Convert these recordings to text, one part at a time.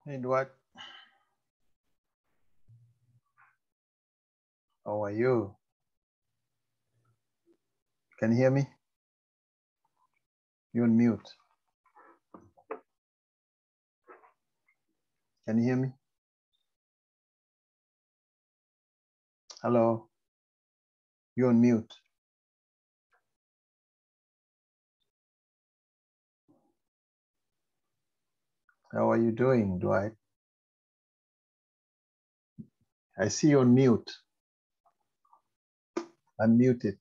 Edward, how are you? Can you hear me? You're on mute. Can you hear me? Hello? You're on mute. How are you doing, Dwight? I see you on mute. Unmuted.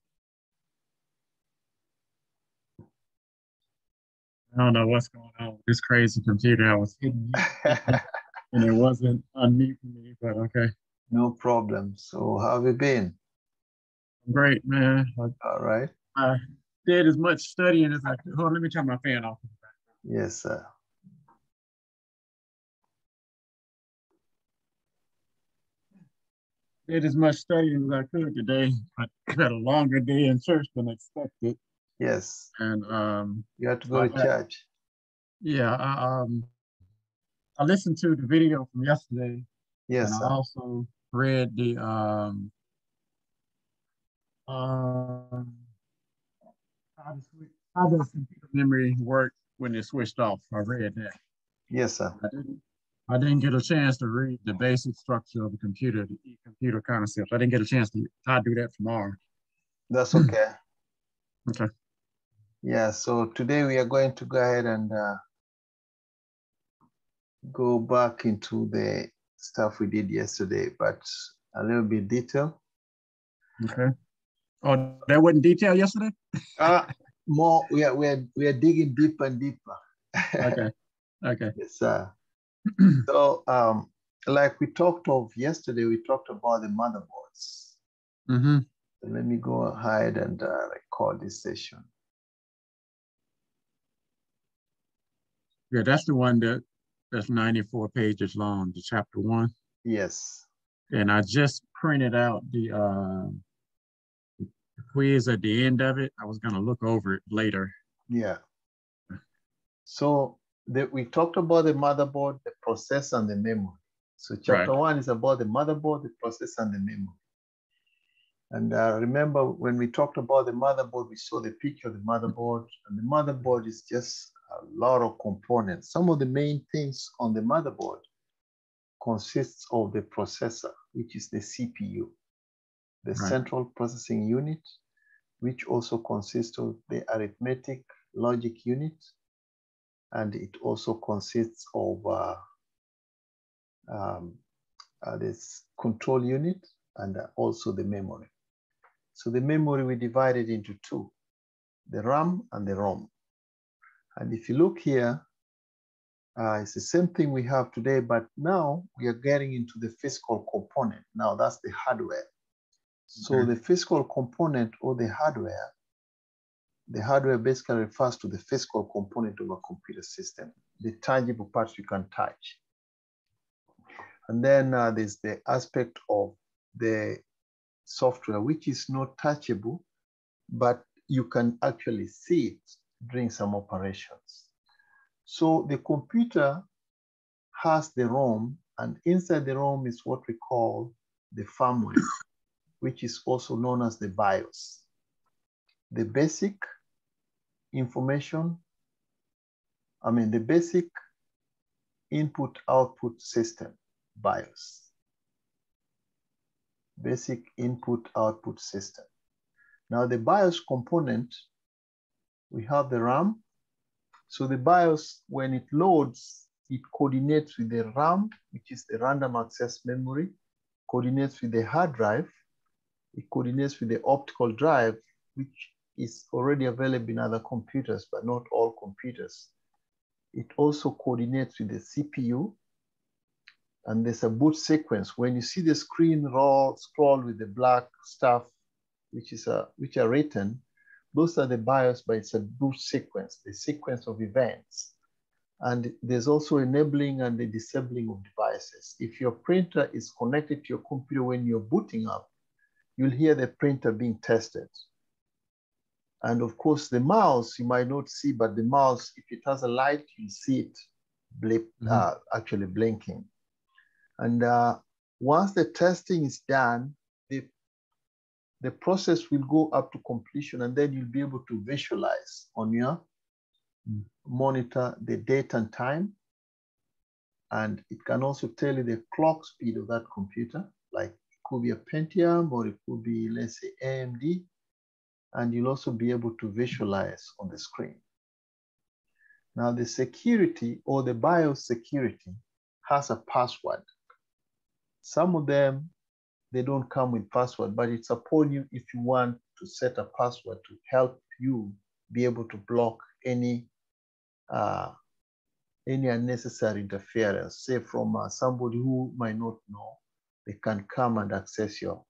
I don't know what's going on with this crazy computer. I was hitting mute and it wasn't unmuting me, but okay. No problem. So how have you been? Great, man. All right. I did as much studying as I could. Hold on, let me turn my fan off. Yes, sir. Did as much studying as I could today. I had a longer day in church than expected. Yes. And you have to go to church. Yeah, I listened to the video from yesterday. Yes, and sir. I also read the how does computer memory work when it's switched off? I read that. Yes, sir. I didn't get a chance to read the basic structure of the computer, the computer concepts. I didn't get a chance to. I'll do that tomorrow. That's okay. Okay. Yeah, so today we are going to go ahead and go back into the stuff we did yesterday, but a little bit detail. Okay. Oh, that wasn't detailed yesterday? More, we are digging deeper and deeper. Okay. Okay. Yes, sir. So, like we talked of yesterday, we talked about the motherboards. Mm-hmm. So let me go ahead and record this session. Yeah, that's the one that's 94 pages long, the chapter 1. Yes. And I just printed out the quiz at the end of it. I was going to look over it later. Yeah. So we talked about the motherboard, the processor, and the memory. So chapter 1 is about the motherboard, the processor, and the memory. And remember when we talked about the motherboard, we saw the picture of the motherboard, and the motherboard is just a lot of components. Some of the main things on the motherboard consists of the processor, which is the CPU, the central processing unit, which also consists of the arithmetic logic unit, and it also consists of this control unit and also the memory. So the memory we divided into two, the RAM and the ROM. And if you look here, it's the same thing we have today, but now we are getting into the physical component. Now that's the hardware. So the physical component or the hardware basically refers to the physical component of a computer system, the tangible parts you can touch. And then there's the aspect of the software, which is not touchable, but you can actually see it during some operations. So the computer has the ROM, and inside the ROM is what we call the firmware, which is also known as the BIOS. The basic information, the basic input-output system, BIOS. Basic input-output system. Now the BIOS component, we have the RAM. So the BIOS, when it loads, it coordinates with the RAM, which is the random access memory, coordinates with the hard drive, it coordinates with the optical drive, which is already available in other computers, but not all computers. It also coordinates with the CPU, and there's a boot sequence. When you see the screen scroll with the black stuff, which are written, those are the BIOS, but it's a boot sequence, the sequence of events. And there's also enabling and the disabling of devices. If your printer is connected to your computer when you're booting up, you'll hear the printer being tested. And of course, the mouse, you might not see, but the mouse, if it has a light, you'll see it blip, actually blinking. And once the testing is done, the process will go up to completion, and then you'll be able to visualize on your monitor the date and time. And it can also tell you the clock speed of that computer, like it could be a Pentium or it could be, let's say, AMD. And you'll also be able to visualize on the screen. Now the security or the BIOS security has a password. Some of them, they don't come with password, but it's upon you if you want to set a password to help you be able to block any unnecessary interference, say from somebody who might not know, they can come and access your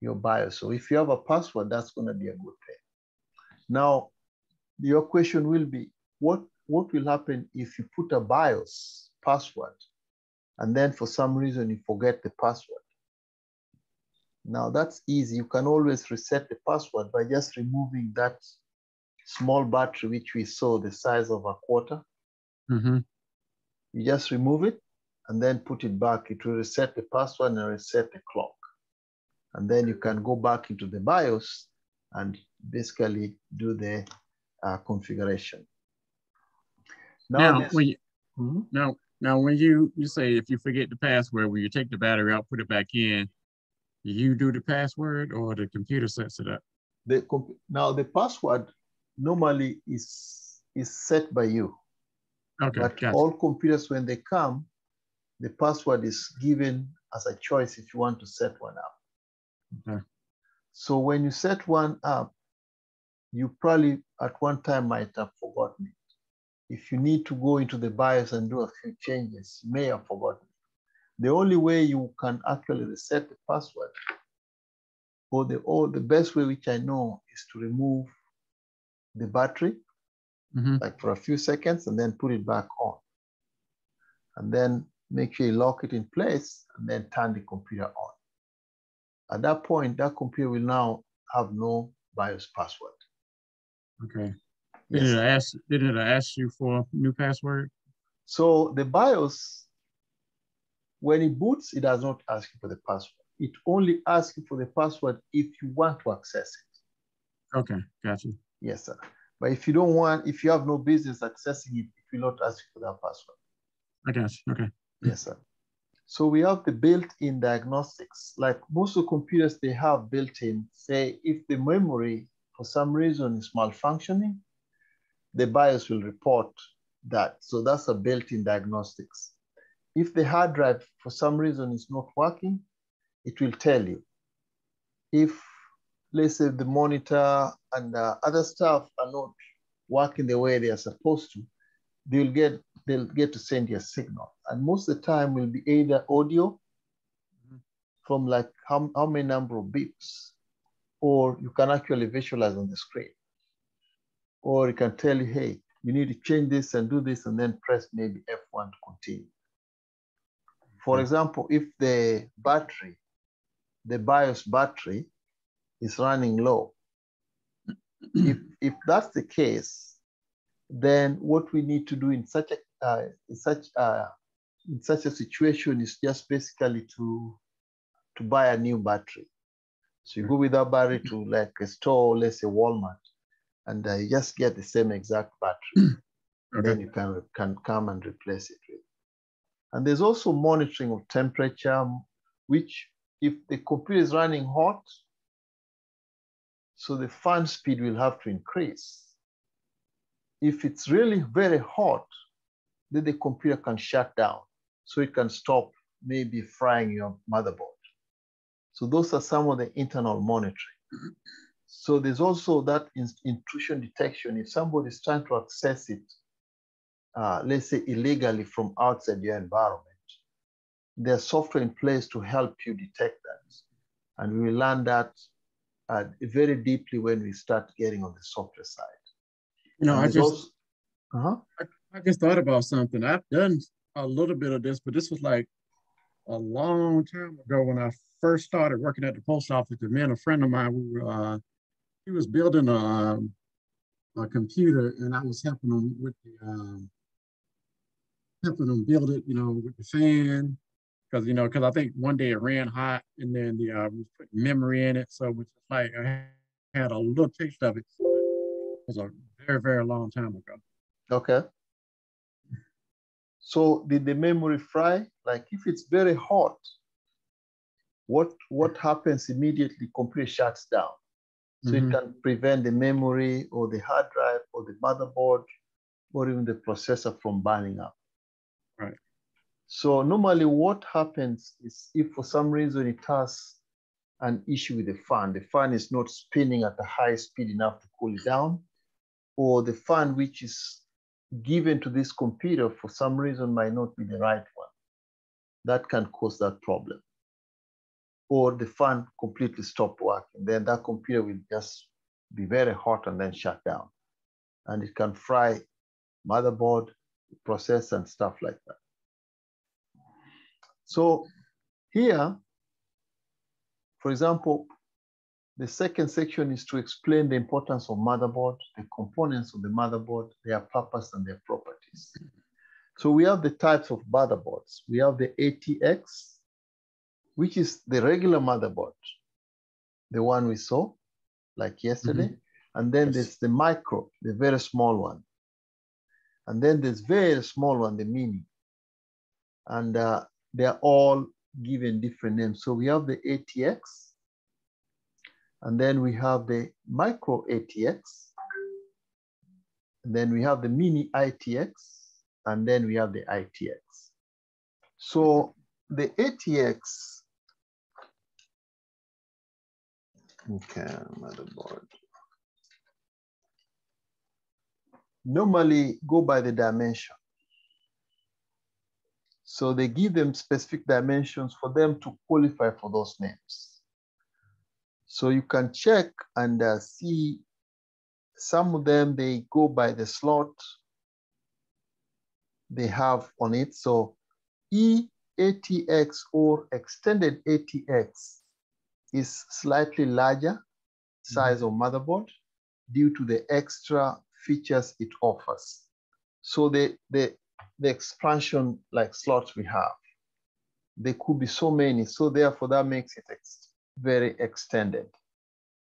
BIOS. So if you have a password, that's going to be a good thing. Now, your question will be, what will happen if you put a BIOS password and then for some reason you forget the password? Now that's easy. You can always reset the password by just removing that small battery, which we saw the size of a quarter. You just remove it and then put it back. It will reset the password and reset the clock. And then you can go back into the BIOS and basically do the configuration. Now, when you say if you forget the password, when you take the battery out, put it back in, you do the password or the computer sets it up? Now the password normally is set by you. Okay, but gotcha. All computers, when they come, the password is given as a choice if you want to set one up. Okay. So when you set one up, you probably at one time might have forgotten it. If you need to go into the BIOS and do a few changes, you may have forgotten it. The only way you can actually reset the password, or the best way which I know, is to remove the battery, like for a few seconds, and then put it back on. And then make sure you lock it in place and then turn the computer on. At that point, that computer will now have no BIOS password. Okay. Yes. Did it ask you for a new password? So the BIOS, when it boots, it does not ask you for the password. It only asks you for the password if you want to access it. Okay, gotcha. Yes, sir. But if you don't want, if you have no business accessing it, it will not ask you for that password. I got you. Okay. Yes, sir. So we have the built-in diagnostics. Like most of the computers, they have built-in, say, if the memory for some reason is malfunctioning, the BIOS will report that. So that's a built-in diagnostics. If the hard drive for some reason is not working, it will tell you. If, let's say, the monitor and other stuff are not working the way they are supposed to, they'll get to send you a signal. And most of the time will be either audio from like how many number of beeps, or you can actually visualize on the screen. Or it can tell you, hey, you need to change this and do this, and then press maybe F1 to continue. For example, if the battery, the BIOS battery is running low, if that's the case, then what we need to do in such a situation is just basically to buy a new battery. So you go with that battery to like a store, let's say Walmart, and you just get the same exact battery. Okay. Then you can come and replace it with. And there's also monitoring of temperature, which if the computer is running hot, so the fan speed will have to increase. If it's really very hot, then the computer can shut down. So it can stop maybe frying your motherboard. So those are some of the internal monitoring. So there's also that intrusion detection. If somebody is trying to access it, let's say illegally from outside your environment, there's software in place to help you detect that. And we will learn that very deeply when we start getting on the software side. You know, I just thought about something. I've done a little bit of this, but this was like a long time ago when I first started working at the post office. And me and a friend of mine, he was building a computer, and I was helping him with helping them build it, you know, with the fan. Because, you know, because I think one day it ran hot and then we put memory in it. So it was like I had a little taste of it. It was a very, very long time ago. Okay. So did the memory fry? Like if it's very hot, what happens immediately? Computer shuts down. So it can prevent the memory or the hard drive or the motherboard or even the processor from burning up. Right. So normally what happens is if for some reason it has an issue with the fan is not spinning at a high speed enough to cool it down, or the fan which is given to this computer for some reason might not be the right one. That can cause that problem. Or the fan completely stopped working. Then that computer will just be very hot and then shut down. And it can fry motherboard, processor, and stuff like that. So here, for example, the second section is to explain the importance of motherboard, the components of the motherboard, their purpose and their properties. So we have the types of motherboards. We have the ATX, which is the regular motherboard, the one we saw like yesterday. And then there's the micro, the very small one. And then there's very small one, the mini. And they're all given different names. So we have the ATX, and then we have the micro ATX, and then we have the mini ITX, and then we have the ITX. So the ATX, okay, motherboard, normally go by the dimension. So they give them specific dimensions for them to qualify for those names. So you can check and see some of them, they go by the slot they have on it. So EATX or extended ATX is slightly larger size of motherboard due to the extra features it offers. So the expansion like slots we have, there could be so many. So therefore that makes it very extended.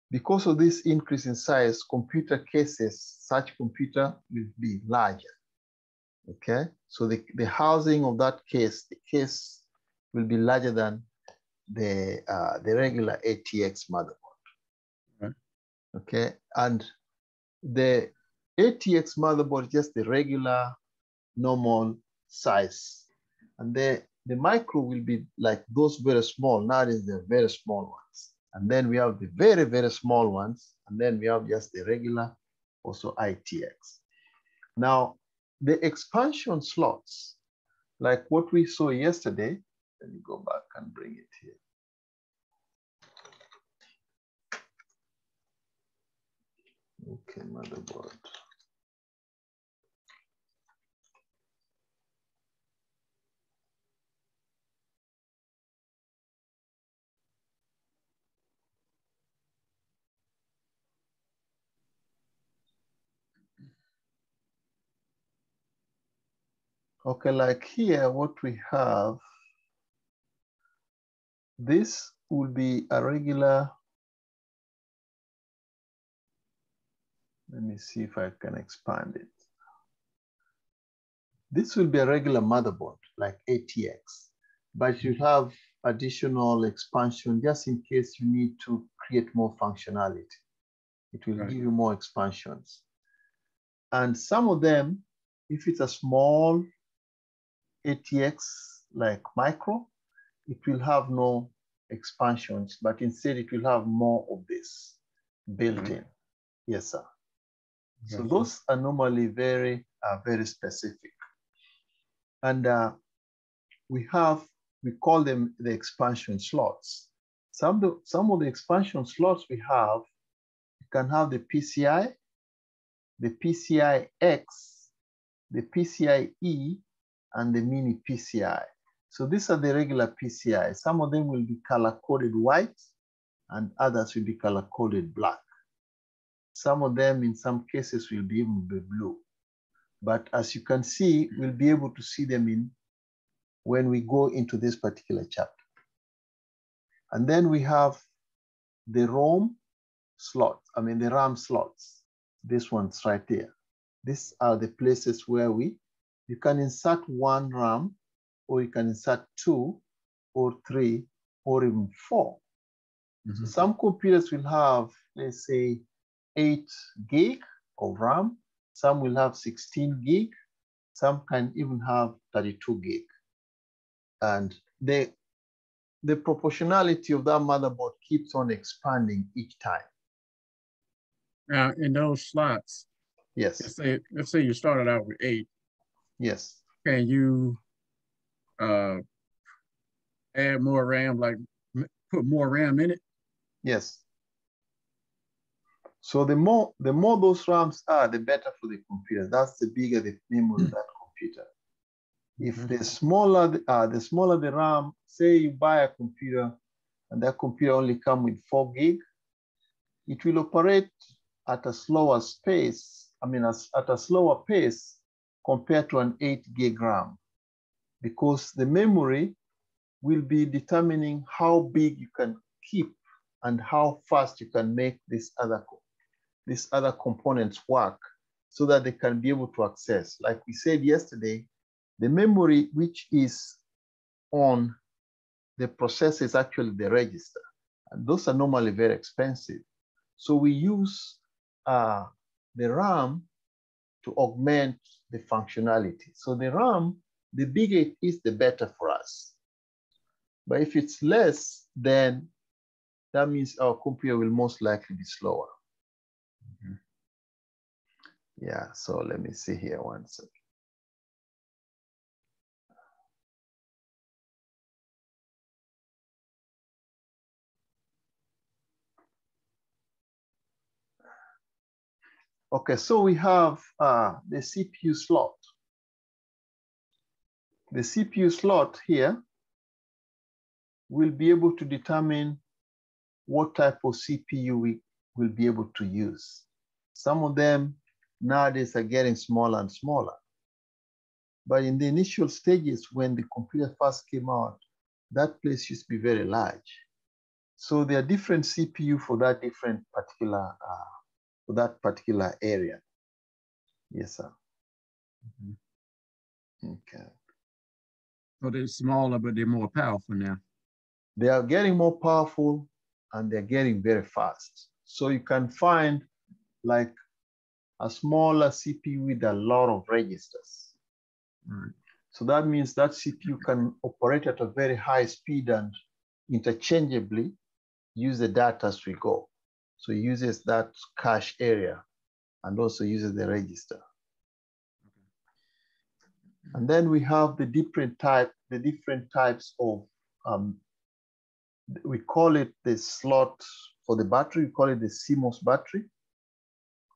Because of this increase in size, computer cases, such computer will be larger. Okay, so the housing of that case, the case will be larger than the regular ATX motherboard. Right. Okay, and the ATX motherboard is just the regular, normal size, and the micro will be like those very small. Nowadays they're very small ones, and then we have the very, very small ones, and then we have just the regular, also ITX. Now, the expansion slots, like what we saw yesterday, let me go back and bring it here. Okay, motherboard. Okay, like here, what we have, this will be a regular, let me see if I can expand it. This will be a regular motherboard, like ATX, but you have additional expansion just in case you need to create more functionality. It will give you more expansions. And some of them, if it's a small ATX like micro, it will have no expansions, but instead it will have more of this built in. Yes, sir. So those are normally very specific. And we call them the expansion slots. Some of the expansion slots we have, you can have the PCI, the PCI-X, the PCIe, and the mini PCI. So these are the regular PCI. Some of them will be color-coded white, and others will be color-coded black. Some of them, in some cases, will be even be blue. But as you can see, we'll be able to see them when we go into this particular chapter. And then we have the ROM slot, the RAM slots. This one's right there. These are the places where you can insert one RAM, or you can insert 2 or 3 or even 4. So some computers will have, let's say, 8 gig of RAM. Some will have 16 gig. Some can even have 32 gig. And the proportionality of that motherboard keeps on expanding each time. Now, in those slots, yes. Let's say you started out with 8. Yes. Can you add more RAM, like put more RAM in it? Yes. So the more those RAMs are, the better for the computer. That's the bigger the memory of that computer. If the smaller the RAM, say you buy a computer and that computer only comes with 4 gig, it will operate at a slower pace, at a slower pace compared to an 8 gig RAM, because the memory will be determining how big you can keep and how fast you can make these other components work so that they can be able to access. Like we said yesterday, the memory which is on the processor is actually the register. And those are normally very expensive. So we use the RAM to augment the functionality. So the RAM, the bigger it is, the better for us. But if it's less, then that means our computer will most likely be slower. Yeah, so let me see here one second. Okay, so we have the CPU slot. The CPU slot here will be able to determine what type of CPU we will be able to use. Some of them nowadays are getting smaller and smaller. But in the initial stages, when the computer first came out, that place used to be very large. So there are different CPU for that particular area. Yes, sir. Okay. So they're smaller, but they're more powerful now. They are getting more powerful and they're getting very fast. So you can find like a smaller CPU with a lot of registers. Right. So that means that CPU can operate at a very high speed and interchangeably use the data as we go. So it uses that cache area and also uses the register. Okay. And then we have the different types of, we call it the slot for the battery, we call it the CMOS battery,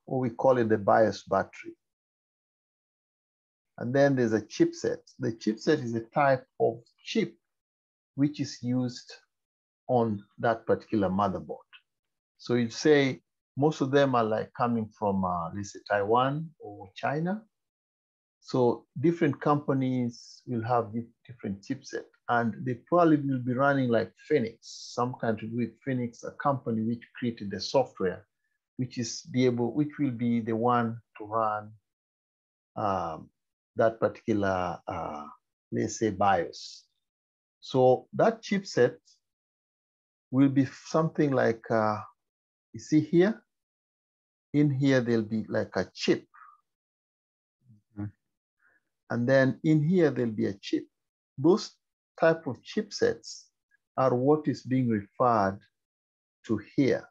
or we call it the BIOS battery. And then there's a chipset. The chipset is a type of chip which is used on that particular motherboard. So you'd say most of them are like coming from, let's say, Taiwan or China. So different companies will have different chipset, and they probably will be running like Phoenix. Some country with Phoenix, a company which created the software, which will be the one to run that particular, let's say, BIOS. So that chipset will be something like, you see here, in here, there'll be like a chip. And then in here, there'll be a chip. Those type of chipsets are what is being referred to here.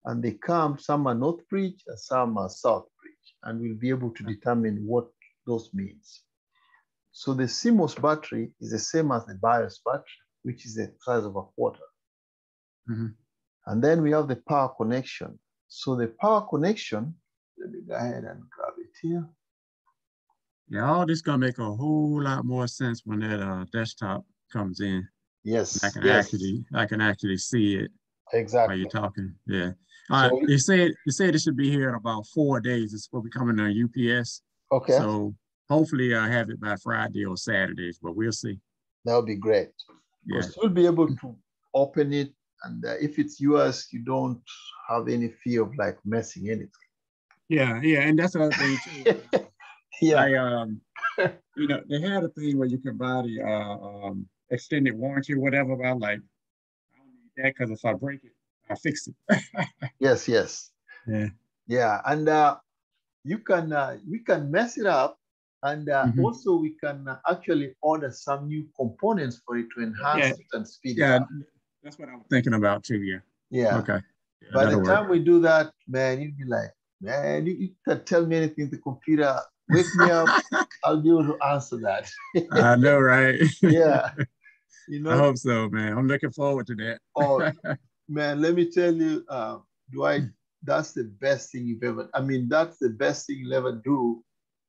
And they come, some are North Bridge and some are South Bridge, and we'll be able to determine what those means. So the CMOS battery is the same as the BIOS battery, which is the size of a quarter. And then we have the power connection. So the power connection, let me go ahead and grab it here. Yeah, all this gonna make a whole lot more sense when that desktop comes in. Yes. I can actually see it. Exactly. While you're talking. Yeah. All right. You said it should be here in about 4 days. It's supposed to be coming on UPS. Okay. So hopefully I have it by Friday or Saturdays, but we'll see. That would be great. Because you'll be able to open it, and if it's yours, you don't have any fear of like messing anything. Yeah, and that's another thing too. Yeah. You know, they had a thing where you can buy the extended warranty or whatever, but I'm like, I don't need that because if I break it, I fix it. Yes. Yeah, and we can mess it up, and also we can actually order some new components for it to enhance it and speed it up. That's what I was thinking about too. Yeah. Okay. Yeah, by the time we do that, man, you'd be like, man, you can tell me anything, the computer, wake me up, I'll be able to answer that. I know, right? Yeah. You know, I hope so, man. I'm looking forward to that. Oh, man, let me tell you, Dwight, that's the best thing you've ever, that's the best thing you'll ever do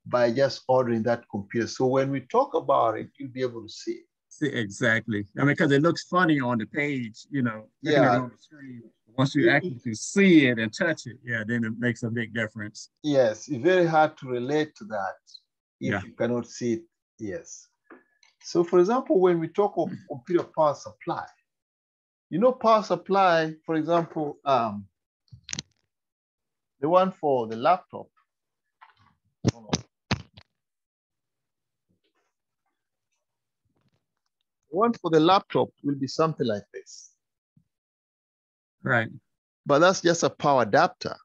by just ordering that computer. So when we talk about it, you'll be able to see it. See, exactly. Because it looks funny on the page, looking at it on the screen. Once you actually can see it and touch it, then it makes a big difference. Yes, it's very hard to relate to that if you cannot see it. Yes. So for example, when we talk of computer power supply, power supply, for example, the one for the laptop. The one for the laptop will be something like this. Right. But that's just a power adapter,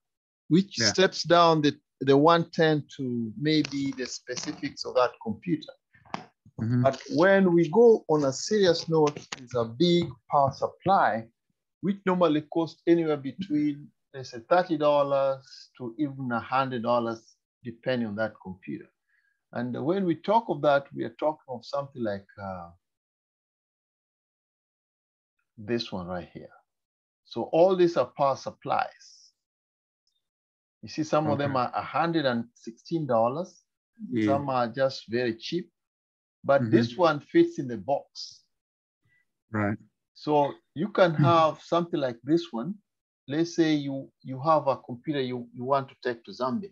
which steps down the 110 to maybe the specifics of that computer. But when we go on a serious note, it's a big power supply, which normally costs anywhere between, let's say, $30 to even $100, depending on that computer. And when we talk of that, we are talking of something like this one right here. So all these are power supplies. You see, some of them are $116. Some are just very cheap. But this one fits in the box. Right. So you can have something like this one. Let's say you have a computer you want to take to Zambia.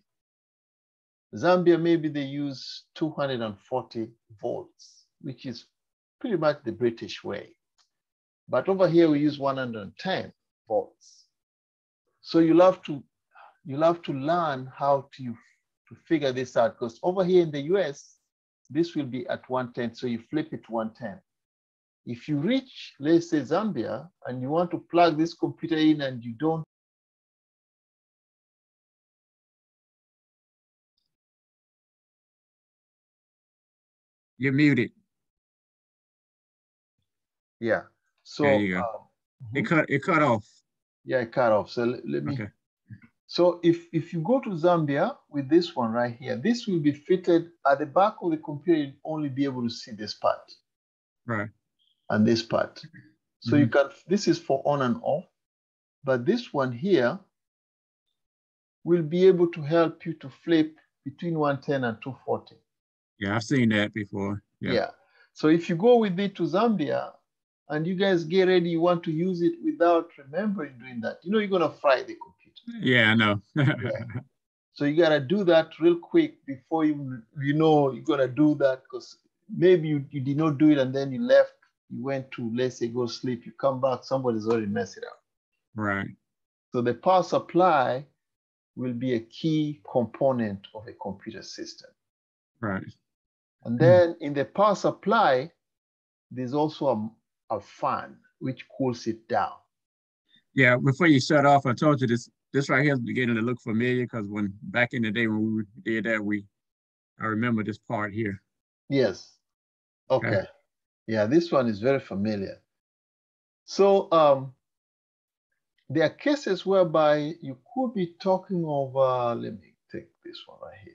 Zambia, maybe they use 240 volts, which is pretty much the British way. But over here, we use 110 volts. So you'll have to learn how to figure this out, because over here in the US, this will be at 110, so you flip it to 110. If you reach, let's say, Zambia, and you want to plug this computer in and you don't, you're muted. Yeah. So there you go. It cut off. Yeah, it cut off. So let me. Okay. So if you go to Zambia with this one right here, this will be fitted at the back of the computer. You'll only be able to see this part. Right. And this part. So you can, this is for on and off, but this one here will be able to help you to flip between 110 and 240. Yeah, I've seen that before. Yeah. So if you go with it to Zambia and you guys get ready, you want to use it without remembering doing that, you're going to fry the computer. Yeah, I know. So you got to do that real quick before you're going to do that, because maybe you did not do it and then you left, you went to, let's say, go sleep, you come back, somebody's already messed it up. Right. So the power supply will be a key component of a computer system. Right. And then in the power supply, there's also a fan which cools it down. Yeah, before you shut off, I told you this right here is beginning to look familiar, because when back in the day when we did that, I remember this part here. Yes. Okay. Yeah, this one is very familiar. So there are cases whereby you could be talking of, let me take this one right here.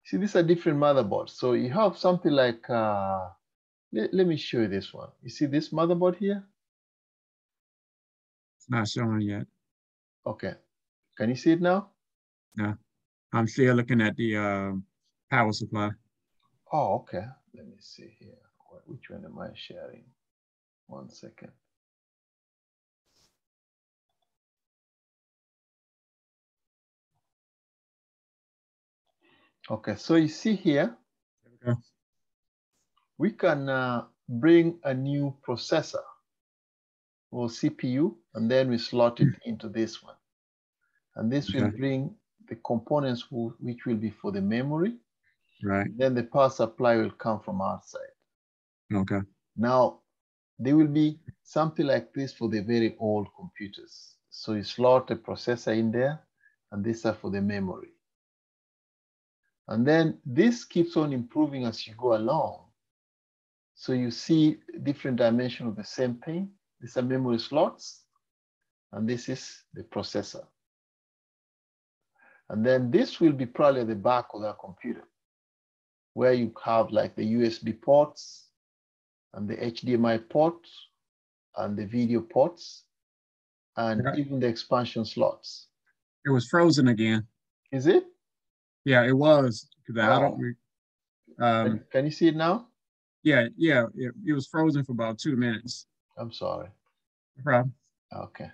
See, these are different motherboards. So you have something like, let me show you this one. You see this motherboard here? It's not showing yet. Okay. Can you see it now? No. I'm still looking at the power supply. Oh, okay. Let me see here. Which one am I sharing? 1 second. Okay, so you see here, we can bring a new processor or CPU, and then we slot it into this one. And this will bring the components which will be for the memory. Right. Then the power supply will come from outside. Okay. Now, there will be something like this for the very old computers. So you slot a processor in there, and these are for the memory. And then this keeps on improving as you go along. So you see different dimensions of the same thing. These are memory slots, and this is the processor. And then this will be probably at the back of that computer, where you have like the USB ports and the HDMI port and the video ports and even the expansion slots. It was frozen again. Is it? Yeah, it was. Can you see it now? Yeah, it was frozen for about 2 minutes. I'm sorry. No problem. Okay.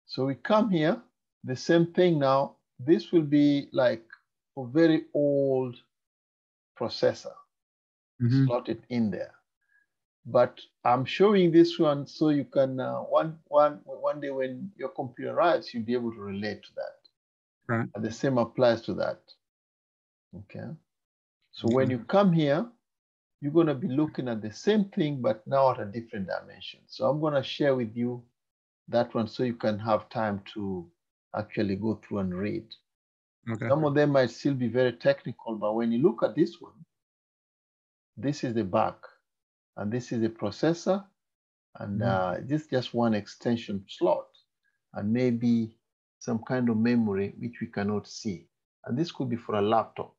So we come here, the same thing now. This will be like a very old processor slotted in there. But I'm showing this one so you can, one day when your computer arrives, you'll be able to relate to that. Right. And the same applies to that. Okay. So when you come here, you're going to be looking at the same thing, but now at a different dimension. So I'm going to share with you that one so you can have time to actually go through and read. Okay. Some of them might still be very technical, but when you look at this one, this is the back, and this is the processor, and this is just one extension slot, and maybe some kind of memory which we cannot see. And this could be for a laptop,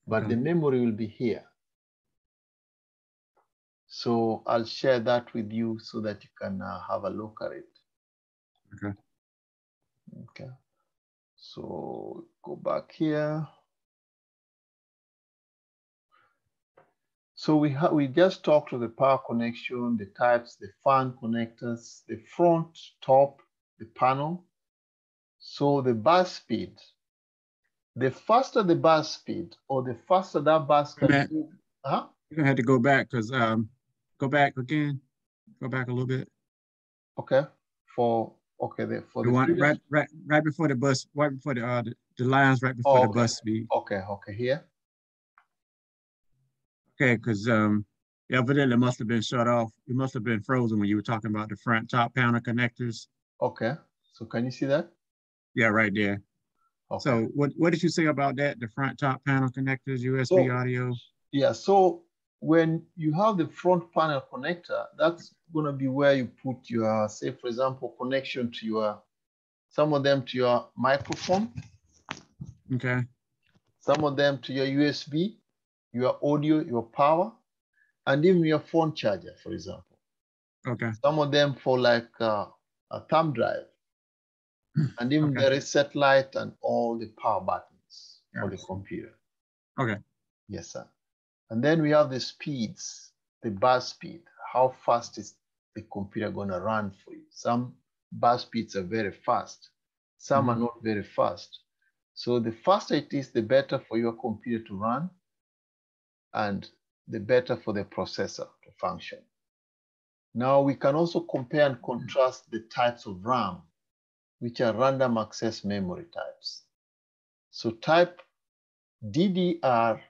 but the memory will be here. So I'll share that with you so that you can have a look at it. Okay. Okay. So go back here. So we just talked to the power connection, the types, the fan connectors, the front, top, the panel. So the bus speed, the faster the bus speed, or the faster that bus can move. You're gonna have to go back because go back again. Go back a little bit. Okay. For the one right before the bus, right before the lines right before the bus speed. Okay, here. Okay, because evidently it must have been shut off. It must have been frozen when you were talking about the front top panel connectors. Okay, so can you see that? Yeah, right there. Okay. So what did you say about that? The front top panel connectors, USB audio? Yeah, so when you have the front panel connector, that's going to be where you put your, say, for example, connection to your, some of them to your microphone. Okay. Some of them to your USB, your audio, your power, and even your phone charger, for example. Okay. Some of them for like a thumb drive. And even there is satellite and all the power buttons for the computer. Okay. Yes, sir. And then we have the speeds, the bus speed. How fast is the computer going to run for you? Some bus speeds are very fast. Some are not very fast. So the faster it is, the better for your computer to run and the better for the processor to function. Now we can also compare and contrast the types of RAM, which are random access memory types. So type DDR,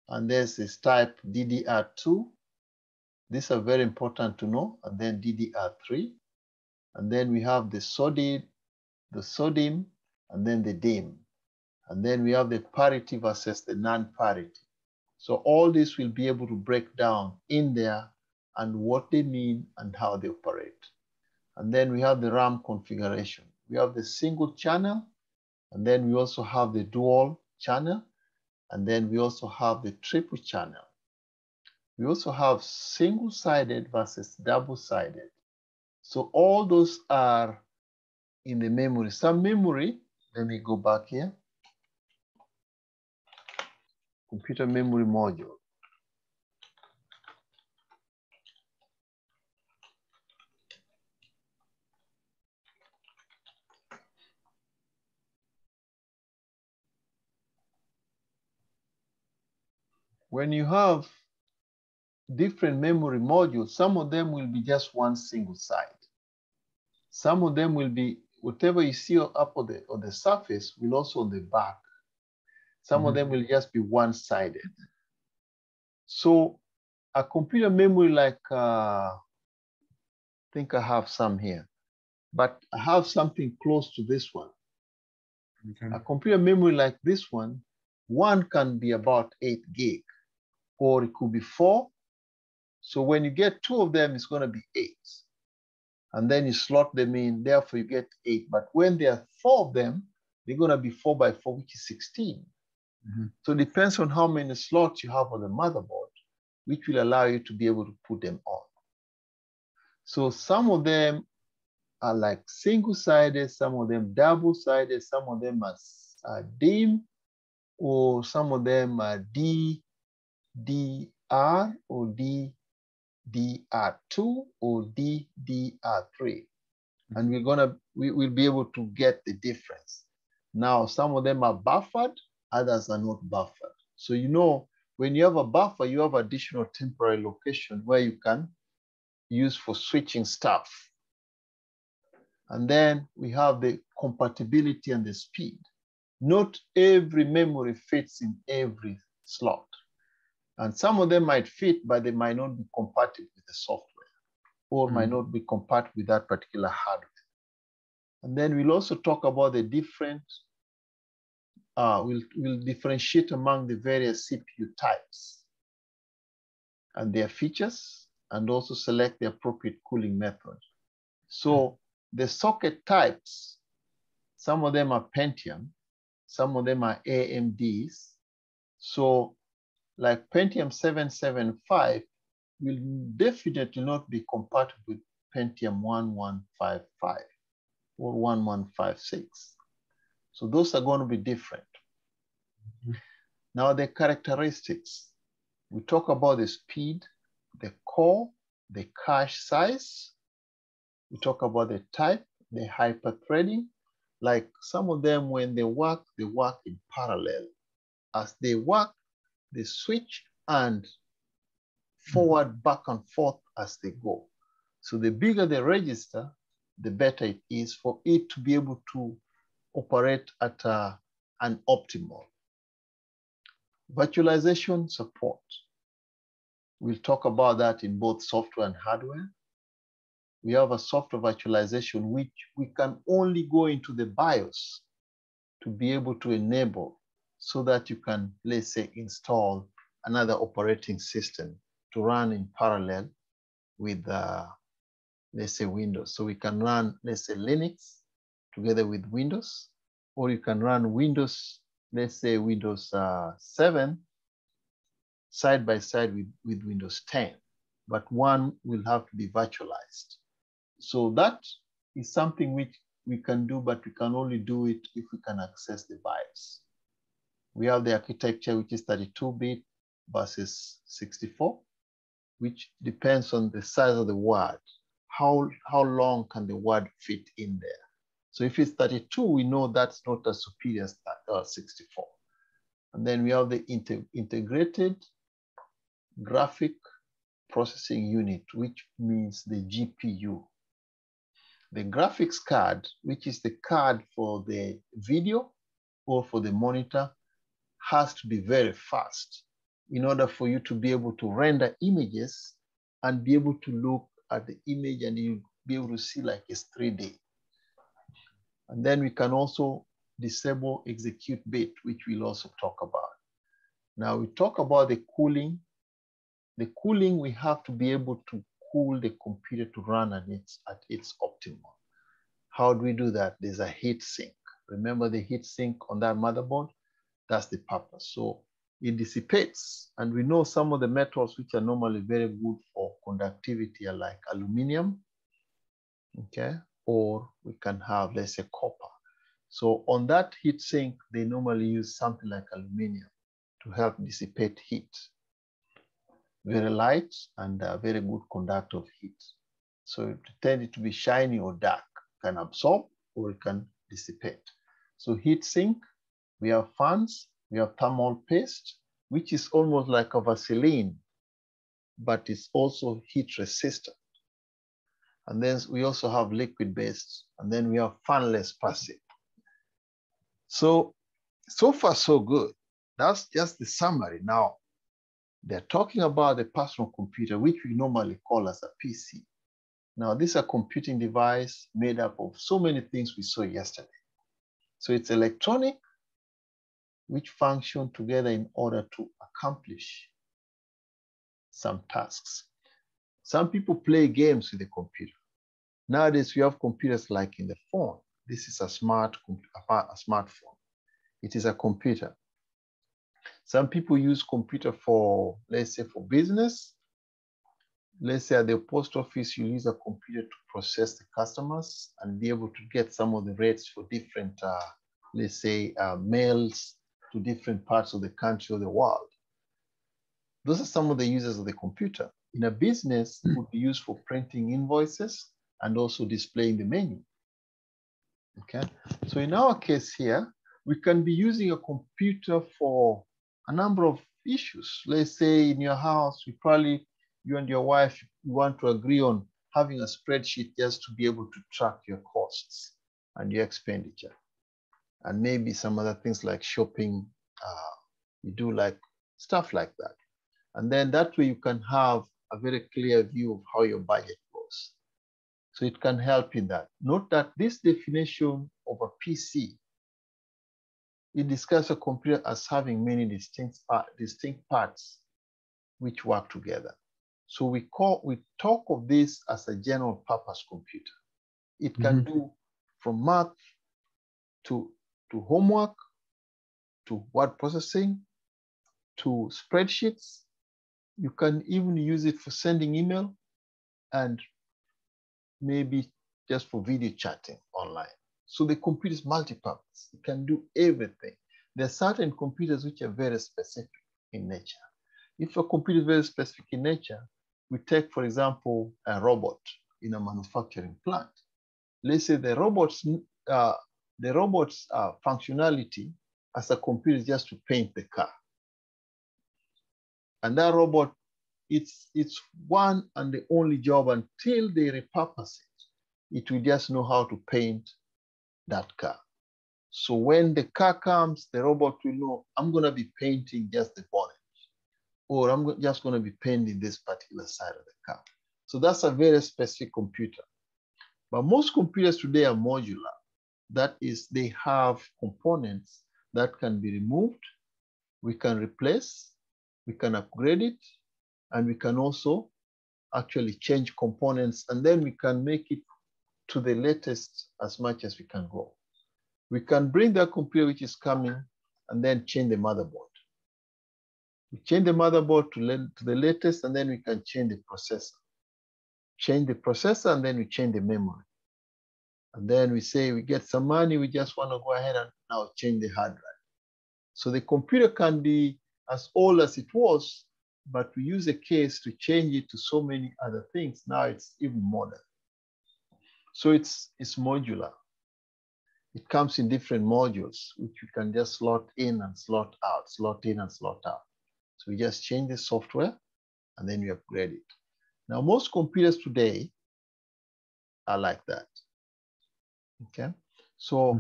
and there's this type DDR2. These are very important to know. And then DDR3. And then we have the SODIMM, and then the DIMM. And then we have the parity versus the non-parity. So all this will be able to break down in there and what they mean and how they operate. And then we have the RAM configuration. We have the single channel, and then we also have the dual channel, and then we also have the triple channel. We also have single-sided versus double-sided. So all those are in the memory. Some memory, let me go back here. Computer memory module. when you have different memory modules, some of them will be just one single side. Some of them will be, whatever you see up on the surface will also on the back. Some of them will just be one-sided. So a computer memory like, I think I have some here, but I have something close to this one. Okay. A computer memory like this one can be about 8 gig, or it could be 4. So when you get 2 of them, it's going to be 8. And then you slot them in, therefore you get 8. But when there are 4 of them, they're going to be 4 by 4, which is 16. So it depends on how many slots you have on the motherboard, which will allow you to be able to put them on. So some of them are like single-sided, some of them double-sided, some of them are DIMM, or some of them are DDR or DDR2 or DDR3. And we will be able to get the difference. Now, some of them are buffered, others are not buffered. So you know, when you have a buffer, you have additional temporary location where you can use for switching stuff. And then we have the compatibility and the speed. Not every memory fits in every slot. And some of them might fit, but they might not be compatible with the software, or might not be compatible with that particular hardware. And then we'll also talk about the different, we'll differentiate among the various CPU types and their features, and also select the appropriate cooling method. So the socket types, some of them are Pentium, some of them are AMDs. So like Pentium 775 will definitely not be compatible with Pentium 1155 or 1156. So those are going to be different. Now the characteristics, we talk about the speed, the core, the cache size. We talk about the type, the hyperthreading. Like some of them, when they work in parallel. As they work, they switch and forward, back and forth as they go. So the bigger the register, the better it is for it to be able to operate at an optimal. Virtualization support. We'll talk about that in both software and hardware. We have a software virtualization which we can only go into the BIOS to be able to enable, so that you can, let's say, install another operating system to run in parallel with, let's say, Windows. So we can run, let's say, Linux together with Windows, or you can run Windows, let's say Windows 7 side by side with Windows 10, but one will have to be virtualized. So that is something which we can do, but we can only do it if we can access the BIOS. We have the architecture, which is 32-bit versus 64, which depends on the size of the word. How long can the word fit in there? So if it's 32, we know that's not as superior as 64. And then we have the integrated graphic processing unit, which means the GPU. The graphics card, which is the card for the video or for the monitor, has to be very fast in order for you to be able to render images and be able to look at the image and you be able to see like it's 3D. And then we can also disable execute bit, which we'll also talk about. Now we talk about the cooling. The cooling, we have to be able to cool the computer to run at its optimal. How do we do that? There's a heat sink. Remember the heat sink on that motherboard? That's the purpose. So it dissipates, and we know some of the metals which are normally very good for conductivity are like aluminum, okay? Or we can have, let's say, copper. So on that heat sink, they normally use something like aluminum to help dissipate heat. Very light and a very good conductor of heat. So it tends to be shiny or dark, can absorb or it can dissipate. So heat sink, we have fans, we have thermal paste, which is almost like a Vaseline, but it's also heat resistant. And then we also have liquid-based, and then we have fanless passive. So far, so good. That's just the summary. Now, they're talking about the personal computer, which we normally call as a PC. Now, this is a computing device made up of so many things we saw yesterday. So it's electronic, which function together in order to accomplish some tasks. Some people play games with the computer. Nowadays, we have computers like in the phone. This is a smartphone. It is a computer. Some people use computer for, let's say, for business. Let's say at the post office, you use a computer to process the customers and be able to get some of the rates for different, let's say, mails to different parts of the country or the world. Those are some of the uses of the computer. In a business, it would be used for printing invoices and also displaying the menu. Okay, so in our case here, we can be using a computer for a number of issues. Let's say in your house, you and your wife, you want to agree on having a spreadsheet just to be able to track your costs and your expenditure. And maybe some other things like shopping, you do like stuff like that. And then that way you can have a very clear view of how your budget goes. So it can help in that. Note that this definition of a PC, it discusses a computer as having many distinct parts which work together. So we talk of this as a general purpose computer. It can do from math to homework, to word processing, to spreadsheets. You can even use it for sending email and maybe just for video chatting online. So the computer is multi-purpose. It can do everything. There are certain computers which are very specific in nature. If a computer is very specific in nature, we take, for example, a robot in a manufacturing plant. Let's say the robot's functionality as a computer is just to paint the car. And that robot, it's one and the only job until they repurpose it. It will just know how to paint that car. So when the car comes, the robot will know, I'm going to be painting just the bonnet, or I'm just going to be painting this particular side of the car. So that's a very specific computer. But most computers today are modular. That is, they have components that can be removed, we can replace, we can upgrade it, and we can also actually change components, and then we can make it to the latest as much as we can go. We can bring that computer which is coming and then change the motherboard. We change the motherboard to the latest, and then we can change the processor. Change the processor, and then we change the memory. And then we say we get some money, we just want to go ahead and now change the hard drive. So the computer can be as old as it was, but we use a case to change it to so many other things. Now it's even modern. So it's modular. It comes in different modules, which you can just slot in and slot out, slot in and slot out. So we just change the software and then we upgrade it. Now, most computers today are like that. Okay, so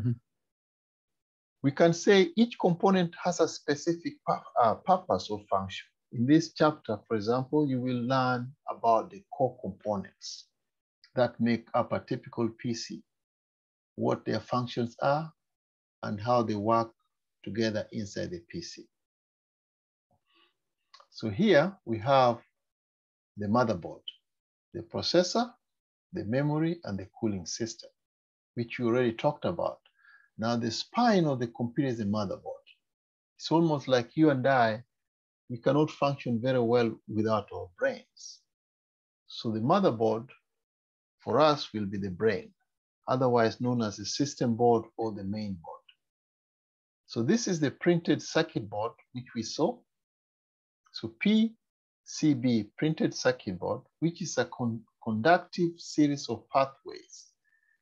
we can say each component has a specific purpose or function. In this chapter, for example, you will learn about the core components that make up a typical PC, what their functions are, and how they work together inside the PC. So here we have the motherboard, the processor, the memory, and the cooling system, which we already talked about. Now the spine of the computer is the motherboard. It's almost like you and I, we cannot function very well without our brains. So the motherboard for us will be the brain, otherwise known as the system board or the main board. So this is the printed circuit board, which we saw. So PCB, printed circuit board, which is a conductive series of pathways.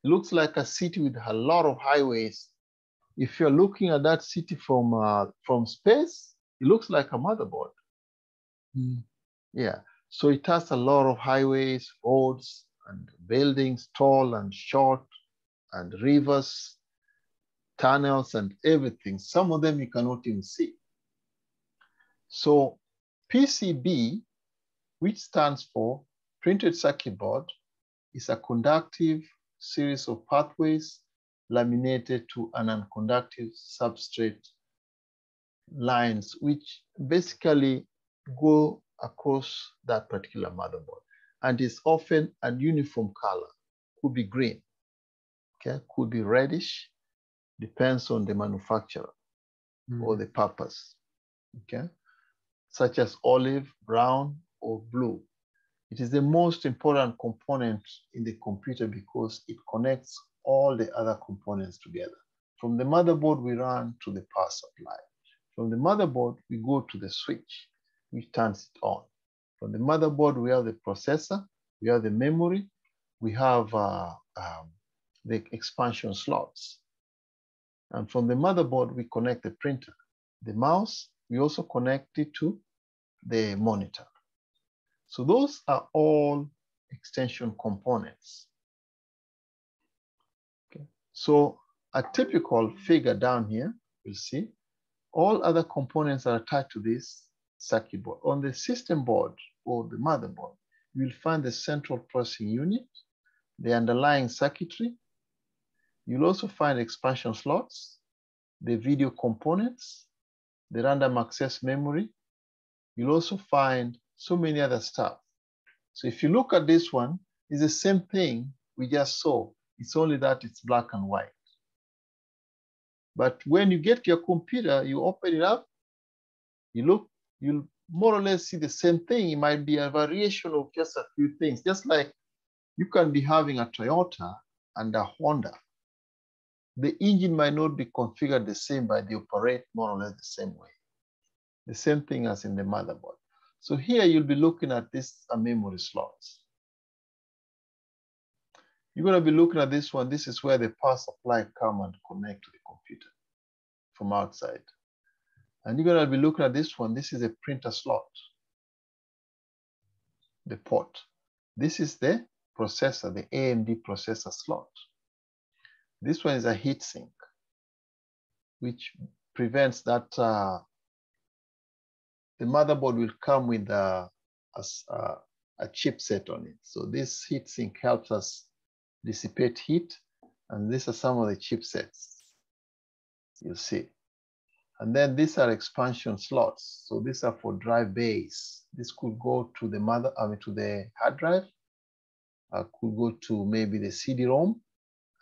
It looks like a city with a lot of highways. If you're looking at that city from space, It looks like a motherboard. Mm. Yeah. So it has a lot of highways, roads, and buildings, tall and short, and rivers, tunnels, and everything. Some of them you cannot even see. So PCB, which stands for printed circuit board, is a conductive series of pathways laminated to an unconductive substrate lines, which basically go across that particular motherboard. And is often a uniform color, could be green, okay, could be reddish, depends on the manufacturer or the purpose, okay, such as olive, brown, or blue. It is the most important component in the computer because it connects all the other components together. From the motherboard, we run to the power supply. From the motherboard, we go to the switch, which turns it on. From the motherboard, we have the processor, we have the memory, we have the expansion slots. And from the motherboard, we connect the printer. The mouse, we also connect it to the monitor. So those are all extension components. Okay. So a typical figure down here, you'll see all other components are attached to this circuit board. On the system board or the motherboard, you'll find the central processing unit, the underlying circuitry. You'll also find expansion slots, the video components, the random access memory. You'll also find so many other stuff. So if you look at this one, it's the same thing we just saw. It's only that it's black and white. But when you get your computer, you open it up, you look, you'll more or less see the same thing. It might be a variation of just a few things, just like you can be having a Toyota and a Honda. The engine might not be configured the same, but they operate more or less the same way. The same thing as in the motherboard. So here you'll be looking at this memory slots. You're going to be looking at this one. This is where the power supply come and connect to the computer from outside. And you're going to be looking at this one. This is a printer slot, the port. This is the processor, the AMD processor slot. This one is a heat sink, which prevents that the motherboard will come with a chipset on it. So this heat sink helps us dissipate heat. And these are some of the chipsets you see. And then these are expansion slots. So these are for drive bays. This could go to the to the hard drive, could go to maybe the CD-ROM,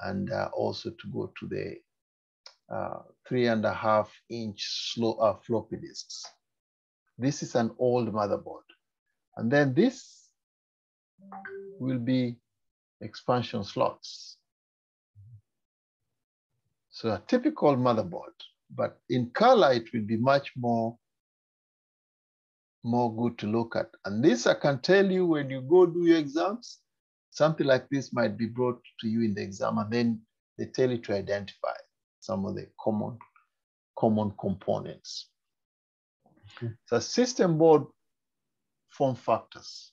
and also to go to the 3.5-inch floppy disks. This is an old motherboard. And then this will be expansion slots. So a typical motherboard, but in color, it will be much more good to look at. And this, I can tell you, when you go do your exams, something like this might be brought to you in the exam, and then they tell you to identify some of the common components. Okay. So system board form factors.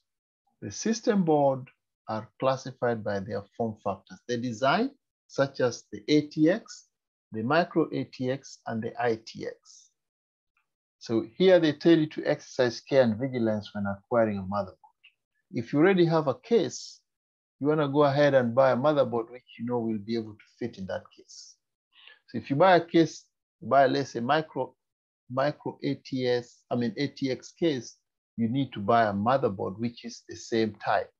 The system board are classified by their form factors. The design, such as the ATX, the micro ATX, and the ITX. So here they tell you to exercise care and vigilance when acquiring a motherboard. If you already have a case, you want to go ahead and buy a motherboard which you know will be able to fit in that case. So if you buy a case, buy, let's say, micro ATX case, you need to buy a motherboard which is the same type,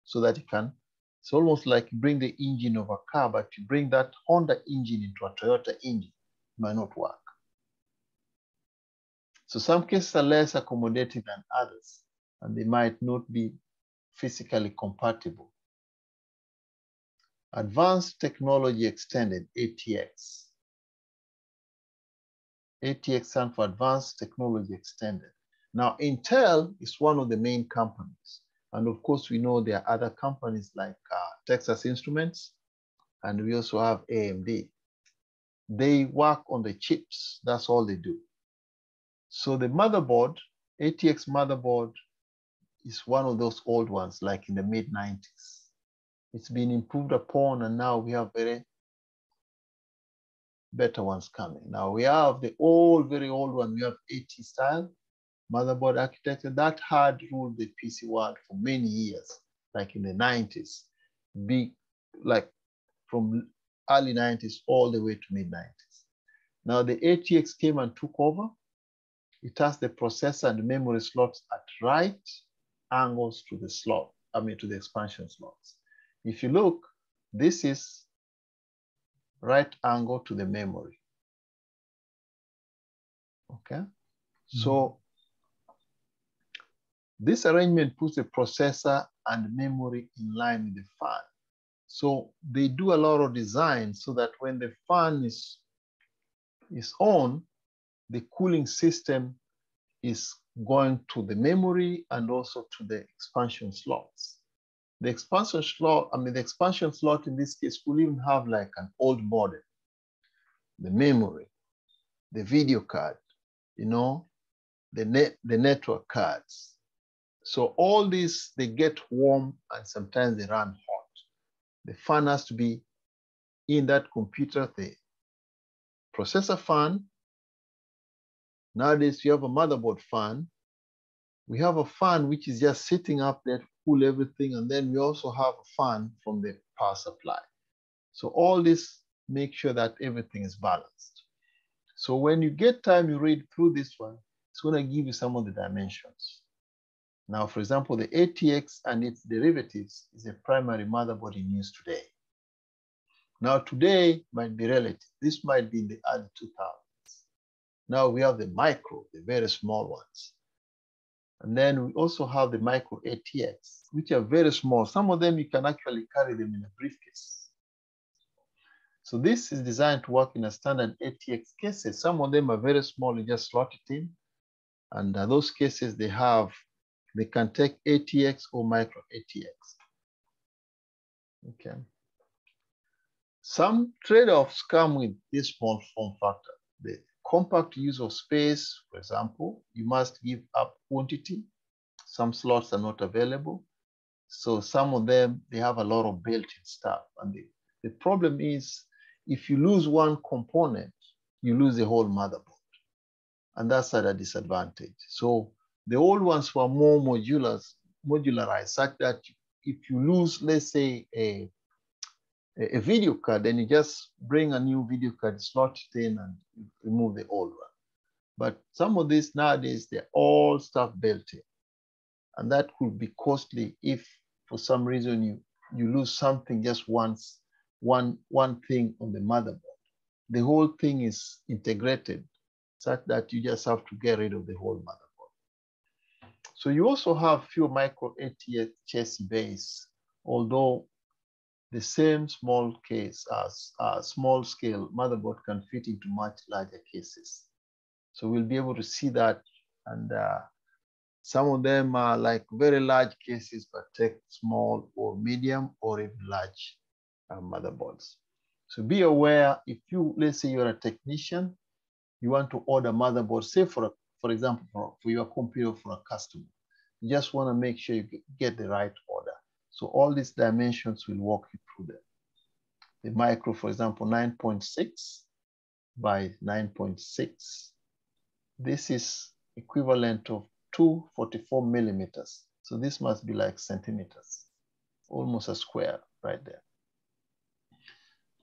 so that you can, it's almost like you bring the engine of a car, but you bring that Honda engine into a Toyota engine, it might not work. So some cases are less accommodating than others, and they might not be physically compatible. Advanced Technology Extended, ATX. ATX stands for Advanced Technology Extended. Now, Intel is one of the main companies. And of course, we know there are other companies like Texas Instruments, and we also have AMD. They work on the chips. That's all they do. So the motherboard, ATX motherboard, is one of those old ones, like in the mid-90s. It's been improved upon, and now we have very better ones coming. Now we have the old, very old one. We have 80 style motherboard architecture that had ruled the PC world for many years, like in the 90s, big, like from early 90s all the way to mid-90s. Now the ATX came and took over. It has the processor and memory slots at right angles to the slot, to the expansion slots. If you look, this is right angle to the memory. Okay, so this arrangement puts the processor and memory in line with the fan. So they do a lot of design so that when the fan is on, the cooling system is going to the memory and also to the expansion slots. The expansion slot, the expansion slot in this case will even have like an old model, the memory, the video card, the network cards. So all these, they get warm and sometimes they run hot. The fan has to be in that computer, the processor fan. Nowadays, you have a motherboard fan. We have a fan which is just sitting up there to cool everything. And then we also have a fan from the power supply. So all this make sure that everything is balanced. So when you get time, you read through this one, it's going to give you some of the dimensions. Now, for example, the ATX and its derivatives is a primary motherboard in use today. Now, today might be relative. This might be in the early 2000s. Now we have the micro, the very small ones. And then we also have the micro ATX, which are very small. Some of them, you can actually carry them in a briefcase. So this is designed to work in a standard ATX cases. Some of them are very small, you just slot it in. And those cases, they can take ATX or micro ATX. Okay. Some trade-offs come with this small form factor. The compact use of space, for example, you must give up quantity. Some slots are not available. So some of them, they have a lot of built-in stuff. And the problem is, if you lose one component, you lose the whole motherboard. And that's at a disadvantage. So the old ones were more modularized, such that if you lose, let's say, a video card, then you just bring a new video card, slot it in, and remove the old one. But some of these nowadays, they're all stuff built in. And that could be costly if for some reason you lose something just once, one thing on the motherboard. The whole thing is integrated such that you just have to get rid of the whole motherboard. So you also have few micro ATX chassis base, although the same small case as small scale motherboard can fit into much larger cases. So we'll be able to see that. And some of them are like very large cases, but take small or medium or even large motherboards. So be aware, if you, let's say you're a technician, you want to order motherboard, say for example, for your computer for a customer, you just want to make sure you get the right order. So all these dimensions will walk you through them. The micro, for example, 9.6 by 9.6. This is equivalent of 244 millimeters. So this must be like centimeters, almost a square right there.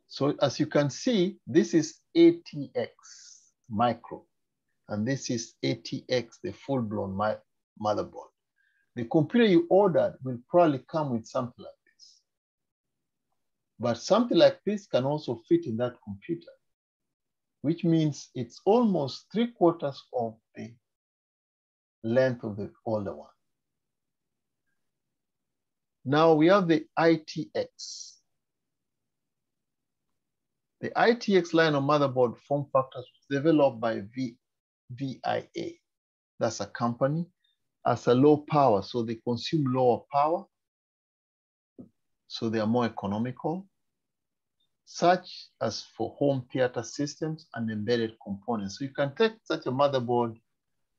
So as you can see, this is ATX micro, and this is ATX, the full-blown motherboard. The computer you ordered will probably come with something like this. But something like this can also fit in that computer, which means it's almost 3/4 of the length of the older one. Now we have the ITX. The ITX line of motherboard form factors was developed by VIA. That's a company, as a low power. So they consume lower power. So they are more economical, such as for home theater systems and embedded components. So you can take such a motherboard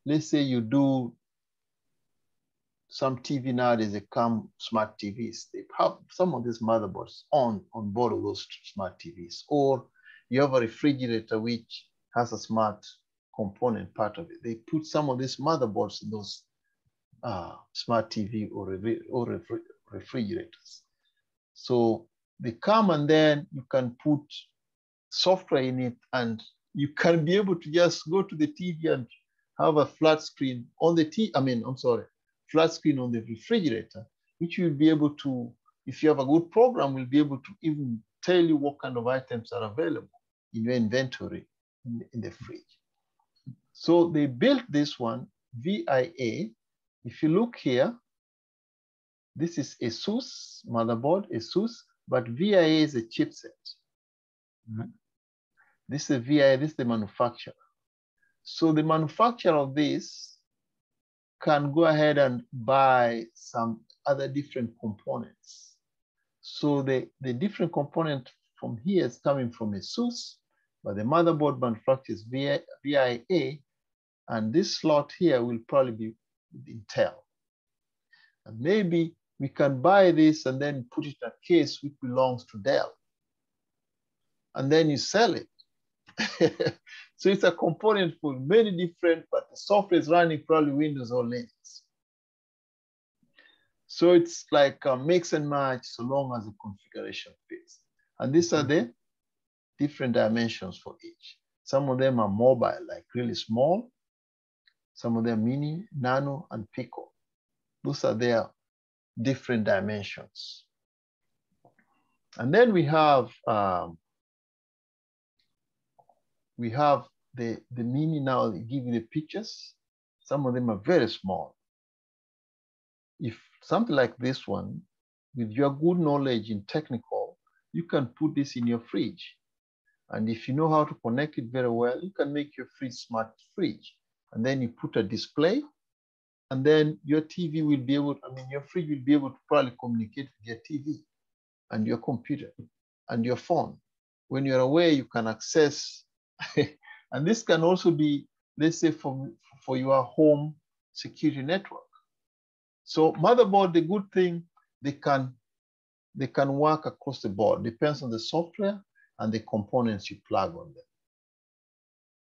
let's say you do some TV nowadays, they come smart TVs. They have some of these motherboards on board of those smart TVs. Or you have a refrigerator which has a smart component part of it. They put some of these motherboards in those smart TV or refrigerators. So they come and then you can put software in it, and you can be able to just go to the TV and have a flat screen on the flat screen on the refrigerator, which you'll be able to, if you have a good program, will be able to even tell you what kind of items are available in your inventory in the fridge. So they built this one, VIA. If you look here, this is ASUS motherboard, ASUS, but VIA is a chipset. Mm-hmm. This is VIA, this is the manufacturer. So the manufacturer of this can go ahead and buy some other different components. So the different component from here is coming from ASUS, but the motherboard manufacturers VIA, and this slot here will probably be with Intel. And maybe we can buy this and then put it in a case which belongs to Dell. And then you sell it. So it's a component for many different, but the software is running probably Windows or Linux. So it's like a mix and match so long as the configuration fits. And these are the different dimensions for each. Some of them are mobile, like really small. Some of them mini, nano, and pico. Those are their different dimensions. And then we have the mini. Now they give you the pictures. Some of them are very small. If something like this one, with your good knowledge in technical, you can put this in your fridge. And if you know how to connect it very well, you can make your fridge smart fridge. And then you put a display, and then your TV will be able, your fridge will be able to probably communicate with your TV and your computer and your phone. When you're away, you can access, and this can also be, let's say, for your home security network. So motherboard, the good thing, they can work across the board. Depends on the software and the components you plug on them.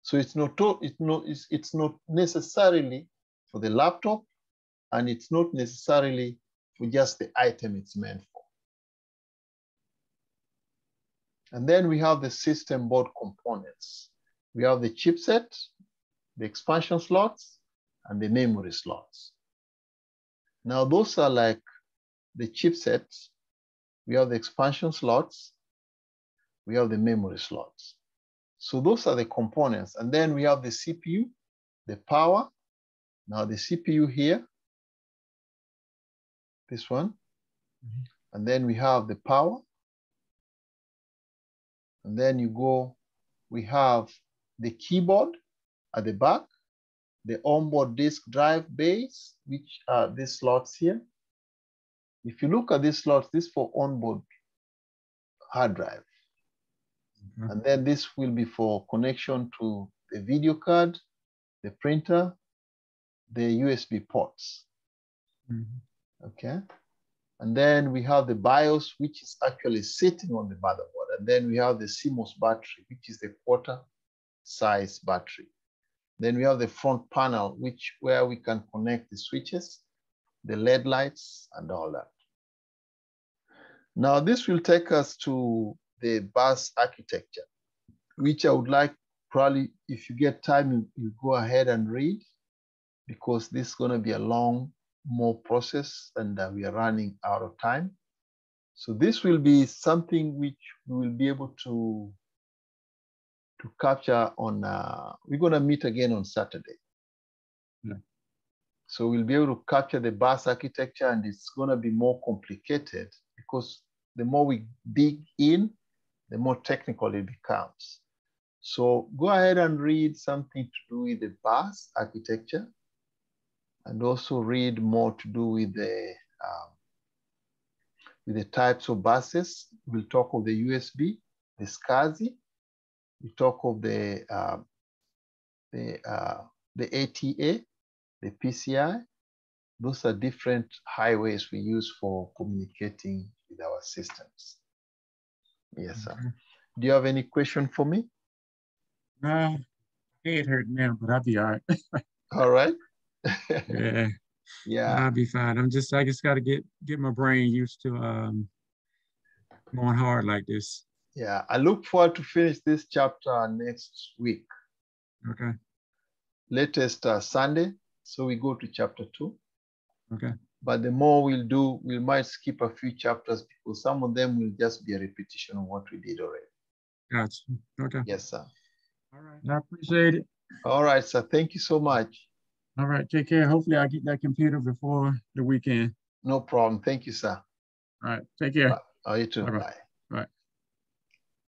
So it's not necessarily for the laptop, and it's not necessarily for just the item it's meant for. And then we have the system board components. We have the chipset, the expansion slots, and the memory slots. Now those are like the chipsets. We have the expansion slots. We have the memory slots. So those are the components. And then we have the CPU, the power. Now the CPU here, this one. Mm-hmm. And then we have the power. And then we have the keyboard at the back, the onboard disk drive base, which are these slots here. If you look at these slots, this is for onboard hard drive. Mm-hmm. And then this will be for connection to the video card, the printer, the USB ports. Mm-hmm. Okay. And then we have the BIOS, which is actually sitting on the motherboard. And then we have the CMOS battery, which is the quarter size battery. Then we have the front panel, where we can connect the switches, the LED lights, and all that. Now this will take us to the bus architecture, which I would like, probably, if you get time, you go ahead and read, because this is going to be a more process, and we are running out of time. So this will be something which we will be able to capture on, we're going to meet again on Saturday. Yeah. So we'll be able to capture the bus architecture, and it's going to be more complicated, because the more we dig in, the more technical it becomes. So go ahead and read something to do with the bus architecture, and also read more to do with the types of buses. We'll talk of the USB, the SCSI. We talk of the ATA, the PCI. Those are different highways we use for communicating with our systems. Yes, sir. Do you have any question for me? No, head hurt now, but I'll be all right. All right. Yeah. Yeah. I'll be fine. I just got to get my brain used to going hard like this. Yeah, I look forward to finish this chapter next week. Okay. Latest Sunday, so we go to chapter 2. Okay. But the more we'll do, we might skip a few chapters because some of them will just be a repetition of what we did already. Gotcha. Okay. Yes, sir. All right. I appreciate it. All right, sir. Thank you so much. All right. Take care. Hopefully I get that computer before the weekend. No problem. Thank you, sir. All right. Take care. Bye. Oh, you too. Bye-bye. Bye.